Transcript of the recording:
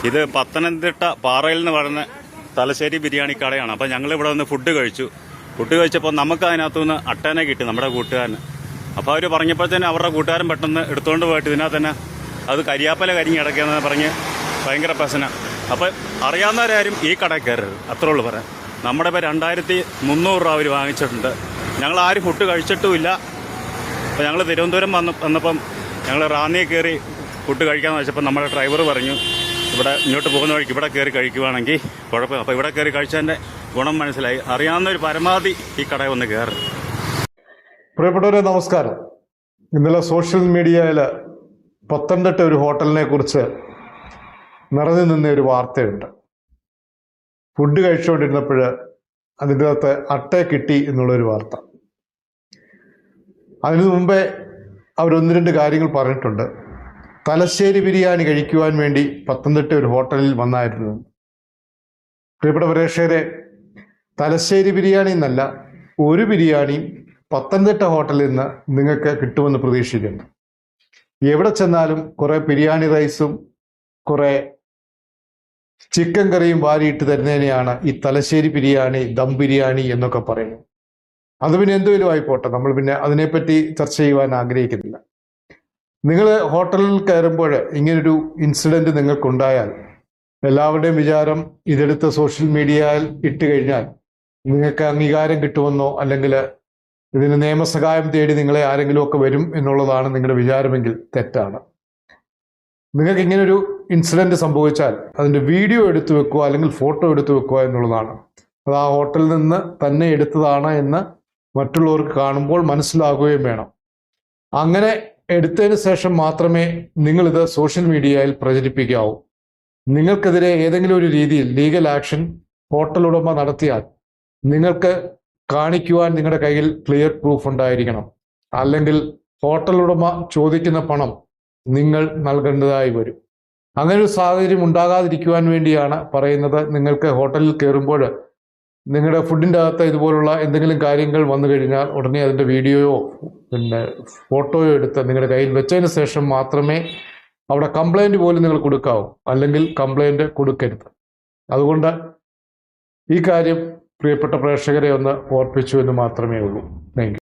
ഇത് പത്തനംതിട്ട പാറയിൽ നിന്ന് പറയുന്ന തലശ്ശേരി ബിരിയാണി കടയാണ്. അപ്പം ഞങ്ങൾ ഇവിടെ വന്ന് ഫുഡ് കഴിച്ചപ്പോൾ നമുക്ക് അതിനകത്തുനിന്ന് അട്ടേനെ കിട്ടി, നമ്മുടെ കൂട്ടുകാരന്. അപ്പോൾ അവർ പറഞ്ഞപ്പോഴത്തേന് അവരുടെ കൂട്ടുകാരൻ പെട്ടെന്ന് എടുത്തുകൊണ്ട് പോയിട്ട് ഇതിനകത്ത് തന്നെ അത് കരിയാപ്പല കരിഞ്ഞ് കിടക്കുകയെന്ന് പറഞ്ഞ് ഭയങ്കര പ്രശ്നം. അപ്പം അറിയാവുന്നവരാരും ഈ കടയിൽ കയറരുത്, അത്രേ ഉള്ളൂ പറയാം. നമ്മുടെ ഇപ്പോൾ 2300 രൂപ അവർ വാങ്ങിച്ചിട്ടുണ്ട്. ഞങ്ങൾ ആരും ഫുഡ് കഴിച്ചിട്ടുമില്ല. അപ്പോൾ ഞങ്ങൾ തിരുവനന്തപുരം വന്നപ്പം ഞങ്ങൾ റാന്നിയെ കയറി ഫുഡ് കഴിക്കാമെന്ന് വെച്ചപ്പോൾ നമ്മുടെ ഡ്രൈവർ പറഞ്ഞു ഇവിടെ ഇങ്ങോട്ട് പോകുന്ന വഴിക്ക് ഇവിടെ കയറി കഴിക്കുവാണെങ്കിൽ കുഴപ്പമില്ല. അപ്പോൾ ഇവിടെ കയറി കഴിച്ചതിൻ്റെ ഗുണം മനസ്സിലായി. അറിയാവുന്നൊരു പരമാവധി ഈ കടയിൽ ഒന്ന് കയറി. പ്രിയപ്പെട്ടവരെ നമസ്കാരം. ഇന്നലെ സോഷ്യൽ മീഡിയയിൽ പത്തനംതിട്ട ഒരു ഹോട്ടലിനെ കുറിച്ച് നിറഞ്ഞു നിന്ന ഒരു വാർത്തയുണ്ട്. ഫുഡ് കഴിച്ചുകൊണ്ടിരുന്നപ്പോൾ അതിൻ്റെ അകത്ത് അട്ട കിട്ടി എന്നുള്ളൊരു വാർത്ത. അതിനു മുമ്പേ അവരൊന്ന് രണ്ട് കാര്യങ്ങൾ പറഞ്ഞിട്ടുണ്ട്. തലശ്ശേരി ബിരിയാണി കഴിക്കുവാൻ വേണ്ടി പത്തനംതിട്ട ഒരു ഹോട്ടലിൽ വന്നായിരുന്നു. പ്രിയപ്പെട്ട പ്രേക്ഷകരെ, തലശ്ശേരി ബിരിയാണി എന്നല്ല, ഒരു ബിരിയാണിയും പത്തനംതിട്ട ഹോട്ടലിൽ നിന്ന് നിങ്ങൾക്ക് കിട്ടുമെന്ന് പ്രതീക്ഷിക്കുന്നു. എവിടെ ചെന്നാലും കുറേ ബിരിയാണി റൈസും കുറേ ചിക്കൻ കറിയും വാരിയിട്ട് തരുന്നതിനെയാണ് ഈ തലശ്ശേരി ബിരിയാണി, ദം ബിരിയാണി എന്നൊക്കെ പറയുന്നത്. അത് പിന്നെ എന്തെങ്കിലും ആയിപ്പോട്ടെ, നമ്മൾ പിന്നെ അതിനെപ്പറ്റി ചർച്ച ചെയ്യുവാൻ ആഗ്രഹിക്കുന്നില്ല. നിങ്ങൾ ഹോട്ടലിൽ കയറുമ്പോൾ ഇങ്ങനൊരു ഇൻസിഡൻറ്റ് നിങ്ങൾക്കുണ്ടായാൽ എല്ലാവരുടെയും വിചാരം ഇതെടുത്ത് സോഷ്യൽ മീഡിയയിൽ ഇട്ട് കഴിഞ്ഞാൽ നിങ്ങൾക്ക് അംഗീകാരം കിട്ടുമെന്നോ അല്ലെങ്കിൽ ഇതിന് നിയമസഹായം തേടി നിങ്ങളെ ആരെങ്കിലുമൊക്കെ വരും എന്നുള്ളതാണ് നിങ്ങളുടെ വിചാരമെങ്കിൽ തെറ്റാണ്. നിങ്ങൾക്ക് ഇങ്ങനൊരു ഇൻസിഡൻറ്റ് സംഭവിച്ചാൽ അതിൻ്റെ വീഡിയോ എടുത്തു വെക്കുക അല്ലെങ്കിൽ ഫോട്ടോ എടുത്തു വെക്കുക എന്നുള്ളതാണ്. അത് ആ ഹോട്ടലിൽ നിന്ന് തന്നെ എടുത്തതാണ് എന്ന് മറ്റുള്ളവർക്ക് കാണുമ്പോൾ മനസ്സിലാകുകയും വേണം. അങ്ങനെ എടുത്തതിന് ശേഷം മാത്രമേ നിങ്ങളിത് സോഷ്യൽ മീഡിയയിൽ പ്രചരിപ്പിക്കാവൂ. നിങ്ങൾക്കെതിരെ ഏതെങ്കിലും ഒരു രീതിയിൽ ലീഗൽ ആക്ഷൻ ഹോട്ടൽ ഉടമ നടത്തിയാൽ നിങ്ങൾക്ക് കാണിക്കുവാൻ നിങ്ങളുടെ കയ്യിൽ ക്ലിയർ പ്രൂഫ് ഉണ്ടായിരിക്കണം. അല്ലെങ്കിൽ ഹോട്ടൽ ഉടമ ചോദിക്കുന്ന പണം നിങ്ങൾ നൽകേണ്ടതായി വരും. അങ്ങനെ ഒരു സാഹചര്യം ഉണ്ടാകാതിരിക്കുവാൻ വേണ്ടിയാണ് പറയുന്നത്. നിങ്ങൾക്ക് ഹോട്ടലിൽ കയറുമ്പോൾ നിങ്ങളുടെ ഫുഡിൻ്റെ അകത്ത് ഇതുപോലുള്ള എന്തെങ്കിലും കാര്യങ്ങൾ വന്നു കഴിഞ്ഞാൽ ഉടനെ അതിൻ്റെ വീഡിയോയോ പിന്നെ ഫോട്ടോയോ എടുത്ത് നിങ്ങളുടെ കയ്യിൽ വെച്ചതിന് ശേഷം മാത്രമേ അവിടെ കംപ്ലൈൻറ്റ് പോലും നിങ്ങൾ കൊടുക്കാവൂ. അല്ലെങ്കിൽ കംപ്ലൈൻറ്റ് കൊടുക്കരുത്. അതുകൊണ്ട് ഈ കാര്യം പ്രിയപ്പെട്ട പ്രേക്ഷകരെ ഒന്ന് ഓർപ്പിച്ചു എന്ന് മാത്രമേ ഉള്ളൂ. Thank you.